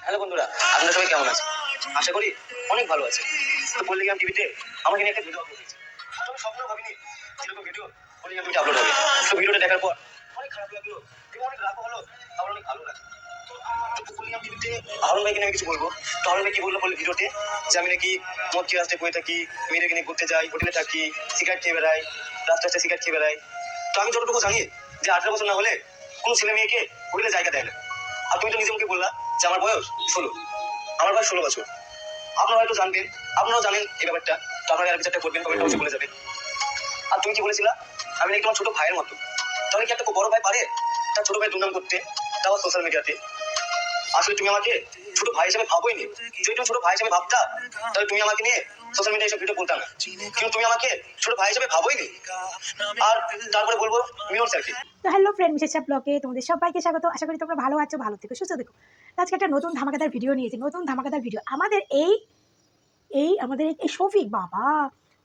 Hello বন্ধুরা, আপনারা সবাই কেমন আছেন? আশা করি অনেক ভালো আছে। তো পল্লিগ্রাম টিভিতে আমাকে নিয়ে একটা ভিডিও আপলোড হয়েছে। আমি স্বপ্ন ভাবিনি যেরকম ভিডিও পল্লিগ্রাম টিভিতে আপলোড হবে। তো ভিডিওটা দেখার পর অনেক খারাপ লাগলো এবং অনেক রাগও হলো, আবার অনেক ভালো লাগলো। তো পল্লিগ্রাম টিভিতে হারুন ভাইকে নিয়ে আমি কিছু বলবো। তো হারুন ভাই কি বললো বলে ভিডিওতে, যে আমি নাকি মদ খেয়ে আসতে বয়ে থাকি, মেয়েদেরকে নিয়ে ঘুরতে যাই, হোটেলে থাকি, সিগারেট খেয়ে বেড়াই, রাস্তা রাস্তায় সিগারেট খেয়ে বেড়াই। তো আমি যতটুকু জানি যে 18 বছর না হলে কোনো ছেলে মেয়েকে হোটেলে জায়গা দেয় না। আর তুমি তো নিজে মুখে বললা যে আমার বয়স 16। আমার বয়স 16 বছর। আপনারা হয়তো জানবেন, আপনারাও জানেন এই ব্যাপারটা। তো আপনারা আর বিচারটা করবেন, কমেন্ট বক্সে বলে যাবেন। আর তুমি কি বলেছিলা আমি নাকি তোমার ছোট ভাইয়ের মতো। তাহলে কি একটা বড় ভাই পারে তার ছোট ভাই দুর্নাম করতে, তাও সোশ্যাল মিডিয়াতে? আসলে তুমি আমাকে ছোট ভাই হিসেবে ভাবোই নি। যদি তুমি ছোট ভাই হিসেবে ভাবতা তাহলে তুমি আমাকে নিয়ে সোশ্যাল মিডিয়ায় এসব ভিডিও বলতা না। কিন্তু তুমি আমাকে ছোট ভাই হিসেবে ভাবোই নি। আর তারপরে বলবো মিলন স্যারকে। তো হ্যালো ফ্রেন্ড, বিশেষ ব্লগে তোমাদের সবাইকে স্বাগত। আশা করি তোমরা ভালো আছো, ভালো থেকো, সুস্থ থেকো। আজকে একটা নতুন ধামাকাদার ভিডিও নিয়েছি, নতুন ধামাকাদার ভিডিও। আমাদের এই শফিক বাবা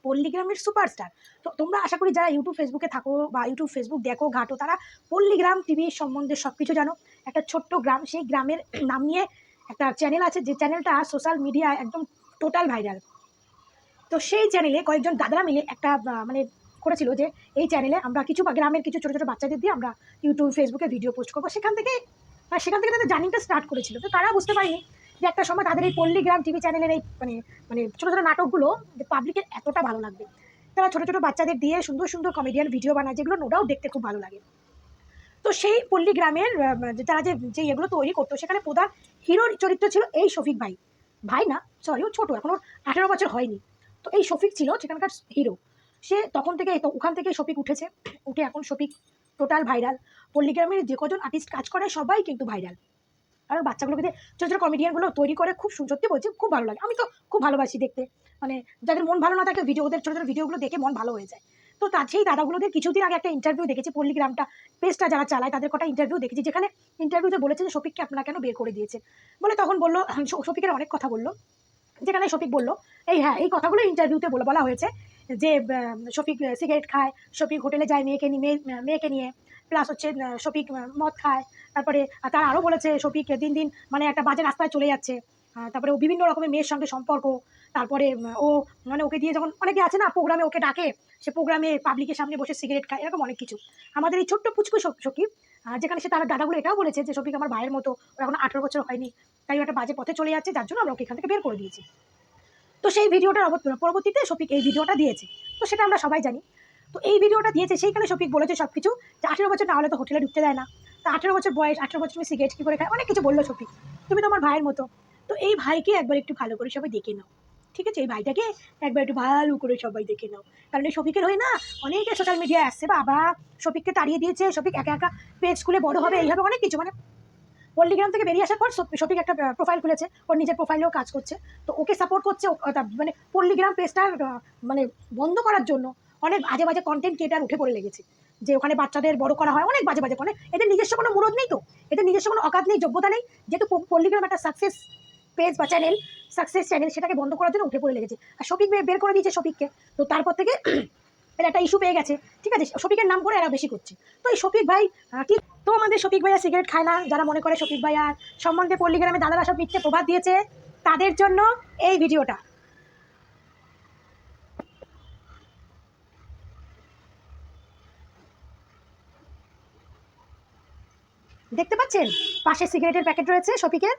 পল্লীগ্রামের সুপারস্টার। তো তোমরা আশা করি যারা ইউটিউব ফেসবুকে থাকো বা ইউটিউব ফেসবুক দেখো ঘাটো, তারা পল্লীগ্রাম টিভির সম্বন্ধে সব কিছু জানো। একটা ছোট্ট গ্রাম, সেই গ্রামের নাম নিয়ে একটা চ্যানেল আছে, যে চ্যানেলটা সোশ্যাল মিডিয়ায় একদম টোটাল ভাইরাল। তো সেই চ্যানেলে কয়েকজন দাদারা মিলে একটা মানে করেছিল যে এই চ্যানেলে আমরা কিছু গ্রামের কিছু ছোটো ছোটো বাচ্চাদের দিয়ে আমরা ইউটিউব ফেসবুকে ভিডিও পোস্ট করবো। সেখান থেকে তাদের জার্নিটা স্টার্ট করেছিল। তো তারা বুঝতে পারেনি যে একটা সময় তাদের এই পল্লীগ্রাম টিভি চ্যানেলের এই মানে মানে ছোটো ছোটো নাটকগুলো যে পাবলিকের এতটা ভালো লাগবে। তারা ছোটো ছোটো বাচ্চাদের দিয়ে সুন্দর সুন্দর কমেডিয়ান ভিডিও বানায়, যেগুলো নো ডাউট দেখতে খুব ভালো লাগে। তো সেই পল্লীগ্রামের তারা যে এগুলো তৈরি করতো, সেখানে প্রধান হিরোর চরিত্র ছিল এই শফিক ভাই। ভাই না, সরি, ও ছোটো, এখনো 18 বছর হয়নি। তো এই শফিক ছিল সেখানকার হিরো। সে তখন থেকে তো ওখান থেকে শফিক উঠেছে, উঠে এখন শফিক টোটাল ভাইরাল। পল্লীগ্রামের যে কজন আর্টিস্ট কাজ করে সবাই কিন্তু ভাইরাল। আর বাচ্চাগুলোকে যে ছোটো ছোটো কমেডিয়ানগুলো তৈরি করে খুব সত্যি বলছি খুব ভালো লাগে। আমি তো খুব ভালোবাসি দেখতে। মানে যাদের মন ভালো না থাকে, ওদের ছোটো ছোটো ভিডিওগুলো দেখে মন ভালো হয়ে যায়। তো সেই দাদাগুলোদের কিছুদিন আগে একটা ইন্টারভিউ দেখেছি, পল্লীগ্রামটা পেজটা যারা চালায় তাদের কটা ইন্টারভিউ দেখেছি, যেখানে ইন্টারভিউতে বলেছে যে শফিককে আপনারা কেন বের করে দিয়েছে। বলে তখন বললো, শফিকের অনেক কথা বললো, যেখানে শফিক বললো এই কথাগুলো ইন্টারভিউতে বলা হয়েছে যে শফিক সিগারেট খায়, শফিক হোটেলে যায় মেয়েকে নিয়ে, প্লাস হচ্ছে শফিক মদ খায়। তারপরে তারা আরও বলেছে শফিক দিন দিন মানে একটা বাজে রাস্তায় চলে যাচ্ছে। তারপরে ও বিভিন্ন রকমের মেয়ের সঙ্গে সম্পর্ক। তারপরে ও মানে ওকে দিয়ে যখন অনেকে আছে না প্রোগ্রামে ওকে ডাকে, সে প্রোগ্রামে পাবলিকের সামনে বসে সিগারেট খায়, এরকম অনেক কিছু। আমাদের এই ছোট্ট পুচকু শফিক, যেখানে সে তার দাদাগুলো এটাও বলেছে যে শফিক আমার ভাইয়ের মতো, ও এখন 18 বছর হয়নি, তাই একটা বাজে পথে চলে যাচ্ছে, যার জন্য আমরা ওকে এখান থেকে বের করে দিয়েছি। তো সেই ভিডিওটার পরবর্তীতে শফিক এই ভিডিওটা দিয়েছে, তো সেটা আমরা সবাই জানি। তো এই ভিডিওটা দিয়েছে, সেইখানে শফিক বলেছে সব কিছু, যে 18 বছর না হলে তো হোটেলে ঢুকতে দেয় না। তা 18 বছর বয়স, 18 বছর তুমি সিগারেট কী করে খায়, অনেক কিছু বললো শফিক। তুমি তো আমার ভাইয়ের মতো। তো এই ভাইকে একবার একটু ভালো করে সবাই দেখে নাও, ঠিক আছে? এই ভাইটাকে একবার একটু ভালো করে সবাই দেখে নাও। কারণ এই শফিকের হয়ে না অনেকে সোশ্যাল মিডিয়ায় আসছে, বাবা শফিককে তাড়িয়ে দিয়েছে, শফিক একা একা পেজ খুলে বড় হবে, এইভাবে অনেক কিছু। মানে পল্লীগ্রাম থেকে বেরিয়ে আসার পর শফিক একটা প্রোফাইল খুলেছে, ওর নিজের প্রোফাইলেও কাজ করছে। তো ওকে সাপোর্ট করছে, মানে পল্লীগ্রাম পেজটা মানে বন্ধ করার জন্য অনেক বাজে বাজে কন্টেন্ট ক্রিয়েটার উঠে পড়ে লেগেছে, যে ওখানে বাচ্চাদের বড় করা হয়, অনেক বাজে বাজে। মানে এদের নিজস্ব কোনো মুরদ নেই, তো এদের নিজস্ব কোনো অকাত নেই, যোগ্যতা নেই। যেহেতু পল্লীগ্রাম একটা সাকসেস পেজ বা চ্যানেল, সাকসেস চ্যানেল, সেটাকে বন্ধ করার জন্য উঠে পড়ে লেগেছে। আর শফিক বের করে দিয়েছে শফিককে। তো তারপর থেকে এর একটা ইস্যু পেয়ে গেছে, ঠিক আছে? শফিকের নাম করে এরা বেশি করছে। তো এই শফিক ভাই কি, তো আমাদের শফিক ভাইয়া সিগারেট খায় না, যারা মনে করে শফিক ভাইয়ার সম্বন্ধে পল্লীগ্রামে দাদারা সব মিথ্যে প্রভাব দিয়েছে, তাদের জন্য এই ভিডিওটা। দেখতে পাচ্ছেন পাশে সিগারেটের প্যাকেট রয়েছে, শফিকের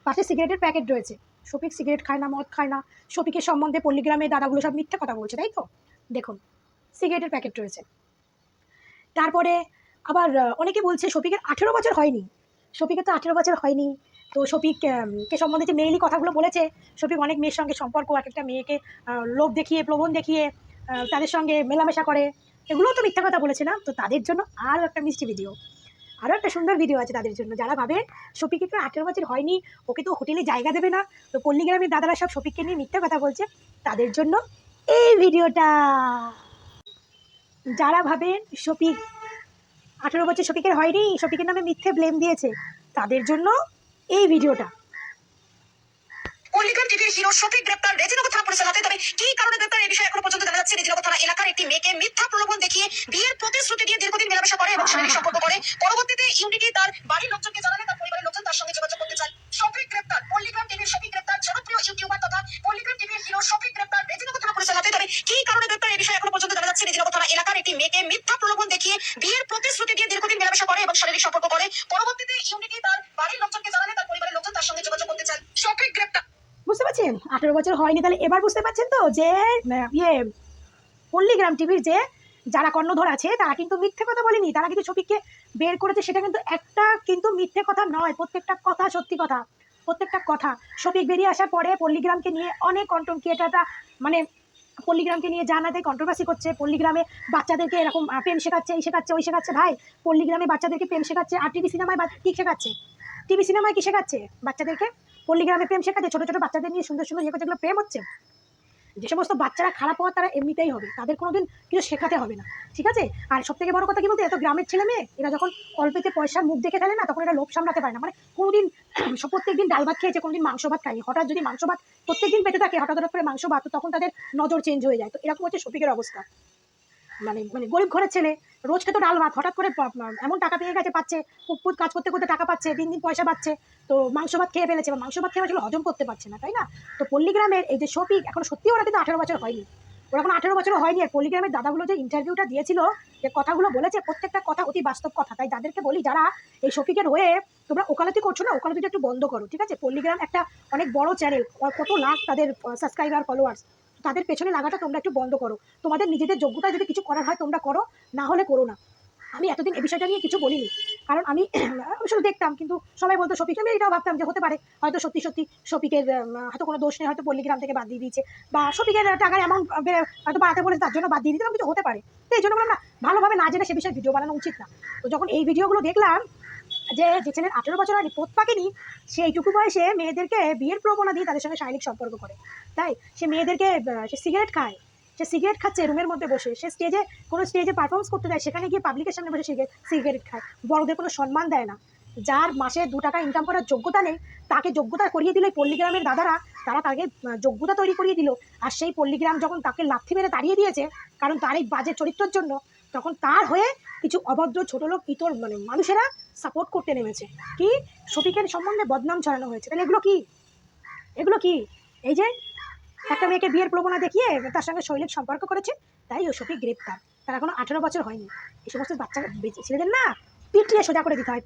পাশে সিগারেটের প্যাকেট রয়েছে। শফিক সিগারেট খায় না, মদ খায় না, শফিকের সম্বন্ধে পল্লীগ্রামে দাদাগুলো সব মিথ্যে কথা বলছে, তাই তো? দেখুন সিগারেটের প্যাকেট রয়েছে। তারপরে আবার অনেকে বলছে শফিকের 18 বছর হয়নি। শফিকের তো 18 বছর হয়নি। তো শফিক কে সম্বন্ধে যে মেইলি কথাগুলো বলেছে, শফিক অনেক মেয়ের সঙ্গে সম্পর্ক, এক একটা মেয়েকে লোভ দেখিয়ে, প্রলোভন দেখিয়ে তাদের সঙ্গে মেলামেশা করে, এগুলোও তো মিথ্যা কথা বলেছে না? তো তাদের জন্য আরও একটা মিষ্টি ভিডিও, আরও একটা সুন্দর ভিডিও আছে তাদের জন্য, যারা ভাবে শফিকের তো 18 বছর হয়নি, ওকে তো হোটেলে জায়গা দেবে না, তো পল্লীগ্রামের দাদারা সব শফিককে নিয়ে মিথ্যা কথা বলছে, তাদের জন্য এই ভিডিওটা। যারা ভাবে শফিক 18 বছর শফিকের হয়নি, শফিকের নামে মিথ্যে ব্লেম দিয়েছে, তাদের জন্য এই ভিডিওটা। পল্লীগ্রাম টিভির হিরো শফিক গ্রেপ্তার রেজিনগর থানা পুলিশের হাতে। তবে কি কারণে গ্রেপ্তার এই বিষয়ে এখনো পর্যন্ত জানা যাচ্ছে। রেজিনগর থানা এলাকার একটি মেয়েকে মিথ্যা প্রলোভন দেখিয়ে বিয়ের প্রতিশ্রুতি দিয়ে দীর্ঘদিন মেলামেশা করে এবং শারীরিক সম্পর্ক করে। পরবর্তীতে ইউনিটি তার বাড়ির লোকজনকে জানালে তার পরিবারের লোকজন তার সঙ্গে যোগাযোগ করতে চায়। শফিক গ্রেপ্তার। সতর্ক করে। পরবর্তীতে ইউনিটি তার বাড়ির লোকজনকে জানালে তার পরিবারের লোকজন তার সঙ্গে যোগাযোগ করতে চান। শফিক গ্রেপ্তার। বুঝতে পারছেন? 18 বছর হয়নি, তাহলে এবার বুঝতে পারছেন তো যে পল্লীগ্রাম টিভির যে যারা কর্ণধর আছে তারা কিন্তু মিথ্যে কথা বলেনি। তারা কিন্তু শফিককে বের করেছে, সেটা কিন্তু একটা কিন্তু মিথ্যে কথা নয়, প্রত্যেকটা কথা সত্যি কথা, প্রত্যেকটা কথা। শফিক বেরিয়ে আসার পরে পল্লীগ্রামকে নিয়ে অনেক কন্টেন্ট ক্রিয়েটাররা মানে পল্লীগ্রামকে নিয়ে জানাতে কন্ট্রোভার্সি করছে। পল্লীগ্রামে বাচ্চাদেরকে এরকম প্রেম শেখাচ্ছে, এই শেখাচ্ছে, ওই শেখাচ্ছে। ভাই, পল্লীগ্রামে বাচ্চাদেরকে প্রেম শেখাচ্ছে, আর টিভি সিনেমায় কি শেখাচ্ছে? টিভি সিনেমায় কি শেখাচ্ছে বাচ্চাদেরকে? পল্লীগ্রামে প্রেম শেখাচ্ছে, ছোট ছোট বাচ্চাদের নিয়ে সুন্দর সুন্দর ইয়ে করছে, যেগুলো প্রেম হচ্ছে। যে সমস্ত বাচ্চারা খারাপ হওয়ার তারা এমনিতেই হবে, তাদের কোনোদিন কিছু শেখাতে হবে না, ঠিক আছে? আর সব থেকে বড় কথা কি বলতে, এত গ্রামের ছেলে মেয়ে এরা যখন অল্পেতে পয়সার মুখ দেখে ফেলে না, তখন এরা লোভ সামলাতে পারে না। মানে কোনোদিন প্রত্যেকদিন ডাল ভাত খেয়েছে, কোনোদিন মাংস ভাত খায়নি, হঠাৎ যদি মাংস ভাত প্রত্যেকদিন পেতে থাকে, হঠাৎ করে মাংস ভাত, তো তখন তাদের নজর চেঞ্জ হয়ে যায়। তো এরকম হচ্ছে শফিকের অবস্থা। মানে মানে গরিব ঘরের ছেলে, রোজ খেতো ডাল ভাত, হঠাৎ করে এমন টাকা পেয়ে গেছে, পাচ্ছে পুত কাজ করতে করতে টাকা পাচ্ছে, দিন দিন পয়সা পাচ্ছে, তো মাংস ভাত খেয়ে ফেলেছে, বা মাংস ভাত খেয়ে আসলে হজম করতে পারছে না, তাই না? তো পল্লীগ্রামের এই যে শফিক, এখন সত্যি ওরা কিন্তু 18 বছর হয়নি, ওরা এখন 18 বছরও হয়নি। আর পল্লীগ্রামের দাদাগুলো যে ইন্টারভিউটা দিয়েছিল, যে কথাগুলো বলেছে, প্রত্যেকটা কথা অতি বাস্তব কথা। তাই যাদেরকে বলি, যারা এই শফিকের হয়ে তোমরা ওকালতি করছো না, ওকালতিটা একটু বন্ধ করো, ঠিক আছে? পল্লীগ্রাম একটা অনেক বড় চ্যানেল, কত লাখ তাদের সাবস্ক্রাইবার ফলোয়ার্স, তাদের পেছনে লাগাটা তোমরা একটু বন্ধ করো। তোমাদের নিজেদের যোগ্যতা যদি কিছু করার হয় তোমরা করো, না হলে করো না। আমি এতদিন এই বিষয়টা নিয়ে কিছু বলিনি, কারণ আমি শুধু দেখতাম, কিন্তু সবাই বলতো শফিক, আমি এটাও ভাবতাম যে হতে পারে হয়তো সত্যি সত্যি শফিকের হয়তো কোনো দোষ নেই, হয়তো পল্লীগ্রাম থেকে বাদ দিয়ে দিয়েছে, বা শফিকের টাকার অ্যামাউন্ট হয়তো বাড়াতে বলেছে, তার জন্য বাদ দিয়ে দিতাম, কিছু হতে পারে। তো এই জন্য বললাম না, ভালোভাবে না জেনে সে বিষয়ে ভিডিও বানানো উচিত না। তো যখন এই ভিডিওগুলো দেখলাম, যে ছেলের 18 বছর হয়নি, পোত পাকেনি, সে এইটুকু বয়সে মেয়েদেরকে বিয়ের প্রবণতা দিয়ে তাদের সঙ্গে শারীরিক সম্পর্ক করে, তাই সে মেয়েদেরকে সে সিগারেট খায়, সে সিগারেট খাচ্ছে রুমের মধ্যে বসে, সে কোনো স্টেজে পারফরমেন্স করতে দেয়, সেখানে গিয়ে পাবলিকের সামনে বসে সিগারেট খায়, বড়দের কোনো সম্মান দেয় না। যার মাসে 2 টাকা ইনকাম করার যোগ্যতা নেই, তাকে যোগ্যতা করিয়ে দিলে পল্লীগ্রামের দাদারা, তারা তাকে যোগ্যতা তৈরি করিয়ে দিল। আর সেই পল্লীগ্রাম যখন তাকে লাথি মেরে তাড়িয়ে দিয়েছে, কারণ তার এই বাজে চরিত্রের জন্য, তখন তার হয়ে কিছু অভদ্র ছোট লোক ইতর মানে মানুষেরা সাপোর্ট করতে নেমেছে, কি শফিকের সম্বন্ধে বদনাম ছড়ানো হয়েছে। তাহলে এগুলো কি? এগুলো কি? এই যে একটা মেয়েকে বিয়ের প্রবণতা দেখিয়ে তার সঙ্গে শৈলিক সম্পর্ক করেছে, তাই ও শফিক গ্রেপ্তার। তার এখনো 18 বছর হয়নি। এই সমস্ত বাচ্চা ছেলেদের না পিটিয়ে সোজা করে দিতে হয়,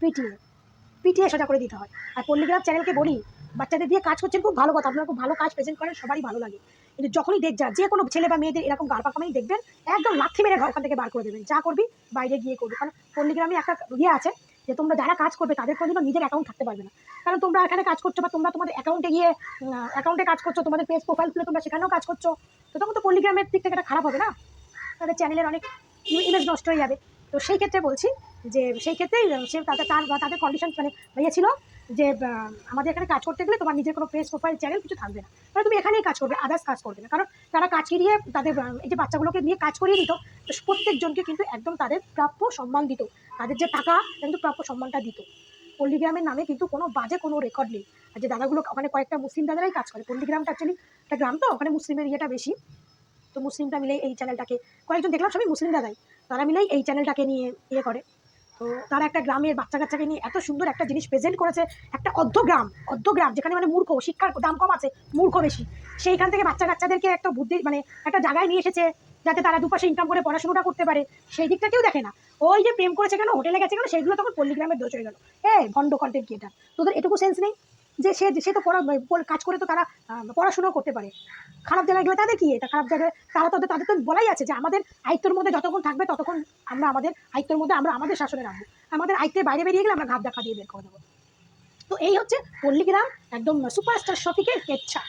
পিটিয়ে সোজা করে দিতে হয়। আর পল্লীগ্রাম চ্যানেলকে বলি, বাচ্চাদের দিয়ে কাজ করছেন, খুব ভালো কথা, আপনারা খুব ভালো কাজ প্রেজেন্ট করেন, সবারই ভালো লাগে। কিন্তু যখনই যে কোনো ছেলে বা মেয়েদের এরকম গাড় পাকামাই দেখবেন, একদম লাথি মেরে ওখান থেকে বার করে দেবেন। যা করবি বাইরে গিয়ে করবি। কারণ পল্লীগ্রামে একটা আছে, যে তোমরা যারা কাজ করবে তাদের কোনোদিনও নিজের অ্যাকাউন্ট থাকতে পারবে না। কারণ তোমরা এখানে কাজ করছো, বা তোমরা তোমাদের অ্যাকাউন্টে কাজ করছো, তোমাদের পেজ প্রোফাইল খুলে তোমরা সেখানেও কাজ করছো, তো তখন তো পল্লীগ্রামের দিক থেকে এটা খারাপ হবে না, তাদের চ্যানেলের অনেক ইমেজ নষ্ট হয়ে যাবে। তো সেই ক্ষেত্রে বলছি, যে সেই ক্ষেত্রেই সে তাদের কন্ডিশন মানে ছিল, যে আমাদের এখানে কাজ করতে গেলে তোমার নিজের কোনো পেজ প্রোফাইল চ্যানেল কিছু থাকবে না, মানে তুমি এখানেই কাজ করবে, আদার্স কাজ করবে না। কারণ তারা কাজ করিয়ে তাদের এই যে বাচ্চাগুলোকে নিয়ে কাজ করিয়ে দিত, তো প্রত্যেকজনকে কিন্তু একদম তাদের প্রাপ্য সম্মান দিত, তাদের যে টাকা কিন্তু প্রাপ্য সম্মানটা দিত। পল্লীগ্রামের নামে কিন্তু কোনো বাজে কোনো রেকর্ড নেই। আর যে দাদাগুলো ওখানে কয়েকটা মুসলিম দাদারাই কাজ করে, পল্লীগ্রামটা অ্যাকচুয়ালি একটা গ্রাম, তো ওখানে মুসলিমের ইয়েটা বেশি, তো মুসলিমরা মিলেই এই চ্যানেলটাকে, কয়েকজন দেখলাম সবই মুসলিম দাদাই, তারা মিলেই এই চ্যানেলটাকে নিয়ে ইয়ে করে। তো তারা একটা গ্রামের বাচ্চা কাচ্চাকে নিয়ে এত সুন্দর একটা জিনিস প্রেজেন্ট করেছে, একটা অর্ধ গ্রাম যেখানে মানে মূর্খ, শিক্ষার দাম কম আছে, মূর্খ বেশি, সেইখান থেকে বাচ্চা কাচ্চাদেরকে একটা বুদ্ধি মানে একটা জায়গায় নিয়ে এসেছে, যাতে তারা দুপাশে ইনকাম করে পড়াশোনাটা করতে পারে, সেই দিকটা কেউ দেখে না। ওই যে প্রেম করেছে কেন, হোটেলে গেছে কেন, সেইগুলো তখন পল্লীগ্রামের দোষ হয়ে গেল। ভণ্ড কন্টেন্ট ক্রিয়েটার, তোদের এটুকু সেন্স নেই যে সে তো কাজ করে তো তারা পড়াশোনাও করতে পারে। খারাপ জায়গায় গেলে তাদের কি, এটা খারাপ জায়গায় তাদের তো বলাই আছে যে আমাদের আয়ত্তের মধ্যে যতক্ষণ থাকবে ততক্ষণ আমরা আমাদের আয়ত্তের মধ্যে আমরা আমাদের শাসনে রাখবো, আমাদের আয়ত্তের বাইরে বেরিয়ে গেলে আমরা ঘাত দেখা দিয়ে বের করে দেবো। তো এই হচ্ছে পল্লীগ্রাম, একদম সুপারস্টার শফিকের কেচ্ছা,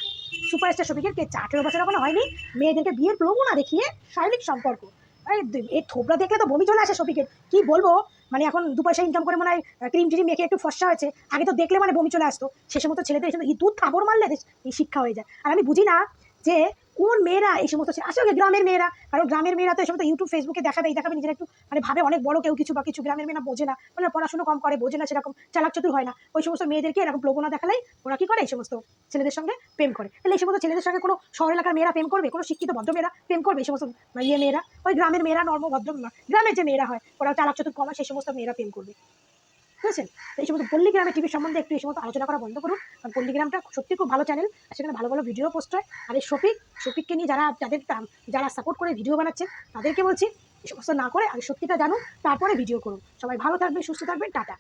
18 বছর এখনো হয়নি, মেয়েদেরকে বিয়ের প্রলোভনা দেখিয়ে শারীরিক সম্পর্ক। এই থোবরা দেখলে তো বমি চলে আসে শফিকের, কি বলবো। মানে এখন 2 পয়সা ইনকাম করে মনে হয় ক্রিম টিম মেখে একটু ফর্সা হয়েছে, আগে তো দেখলে মানে বমি চলে আসতো। সে সমস্ত ছেলেদের এই দুধ থাবড় মারলে এই শিক্ষা হয়ে যায়। আর আমি বুঝি না যে কোন মেয়েরা এই সমস্ত, আসলে গ্রামের মেয়েরা, কারণ গ্রামের মেয়েরা তো এই সমস্ত ইউটিউব ফেসবুকে দেখাবে নিজেরা একটু মানে ভাবে অনেক বড় কেউ কিছু, বা কিছু গ্রামের মেয়েরা বোঝে না, মানে পড়াশোনা কম করে, বোঝে না, সেরকম চালাক চতুর হয় না, ওই সমস্ত মেয়েদেরকে এরকম প্রবণতা দেখালেই ওরা কি করে, এই সমস্ত ছেলেদের সঙ্গে প্রেম করে। তাহলে এই সমস্ত ছেলেদের সঙ্গে কোনো শহর এলাকার মেয়েরা প্রেম করবে, কোনো শিক্ষিত ভদ্র মেয়েরা প্রেম করবে? এই সমস্ত মেয়েরা, ওই গ্রামের মেয়েরা, ভদ্র গ্রামের যে মেয়েরা হয়, ওরা চালাক চতুর কম হয়, সেই সমস্ত মেয়েরা প্রেম করবে, বুঝেছেন? তো এই সমস্ত পল্লীগ্রামের টিভির সম্বন্ধে একটু এই সমস্ত আলোচনা করা বন্ধ করুন, কারণ পল্লীগ্রামটা সত্যি খুব ভালো চ্যানেল, আর সেখানে ভালো ভালো ভিডিও পোস্ট হয়। আর এই শফিককে নিয়ে যারা সাপোর্ট করে ভিডিও বানাচ্ছে, তাদেরকে বলছি এই সমস্ত না করে আগে সত্যিটা জানুন, তারপরে ভিডিও করুন। সবাই ভালো থাকবেন, সুস্থ থাকবেন, টাটা।